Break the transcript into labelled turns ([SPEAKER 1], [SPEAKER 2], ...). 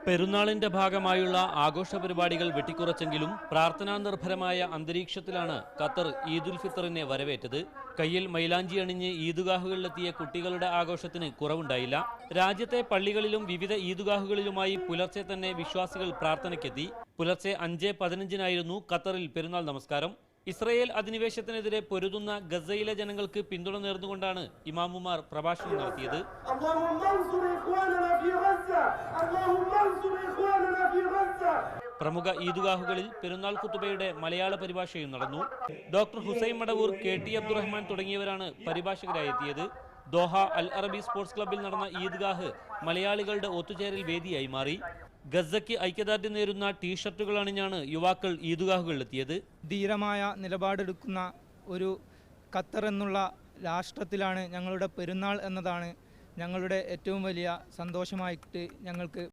[SPEAKER 1] പെരുന്നാളിന്റെ ഭാഗമായുള്ള ആഘോഷ പരിപാടികൾ വെട്ടിക്കുറച്ചെങ്കിലും പ്രാർത്ഥനാ നിർഭരമായ അന്തരീക്ഷത്തിലാണ് ഖത്തർ ഈദുൽ ഫിത്തറിനെ വരവേറ്റത്. കയ്യിൽ മൈലാഞ്ചി അണിഞ്ഞ് ഈദ്ഗാഹുകളിലെത്തിയ കുട്ടികളുടെ ആഘോഷത്തിന് കുറവുണ്ടായില്ല. രാജ്യത്തെ പള്ളികളിലും വിവിധ ഈദ്ഗാഹുകളിലുമായി പുലർച്ചെ തന്നെ വിശ്വാസികൾ പ്രാർത്ഥനയ്ക്കെത്തി. പുലർച്ചെ 5:15 ഖത്തറിൽ പെരുന്നാൾ നമസ്കാരം. ഇസ്രയേൽ അധിനിവേശത്തിനെതിരെ പൊരുതുന്ന ഗസയിലെ ജനങ്ങൾക്ക് പിന്തുണ നേർന്നുകൊണ്ടാണ് ഇമാമുമാർ പ്രഭാഷണം നടത്തിയത്. പ്രമുഖ ഈദ്ഗാഹുകളിൽ പെരുന്നാൾ ഖുതുബയുടെ മലയാള പരിഭാഷയും നടന്നു. ഡോക്ടർ ഹുസൈൻ മടവൂർ, KT അബ്ദുറഹ്മാൻ തുടങ്ങിയവരാണ് പരിഭാഷകരായി എത്തിയത്. ദോഹ അൽ അറബി സ്പോർട്സ് ക്ലബ്ബിൽ നടന്ന ഈദ്ഗാഹ് മലയാളികളുടെ ഒത്തുചേരൽ വേദിയായി മാറി. ഗസയ്ക്ക് ഐക്യദാർഢ്യം നേരുന്ന ടീഷർട്ടുകൾ അണിഞ്ഞാണ് യുവാക്കൾ ഈദ്ഗാഹുകളിലെത്തിയത്.
[SPEAKER 2] ധീരമായ നിലപാടെടുക്കുന്ന ഒരു ഖത്തർ എന്നുള്ള രാഷ്ട്രത്തിലാണ് ഞങ്ങളുടെ പെരുന്നാൾ എന്നതാണ് ഞങ്ങളുടെ ഏറ്റവും വലിയ സന്തോഷമായിട്ട് ഞങ്ങൾക്ക്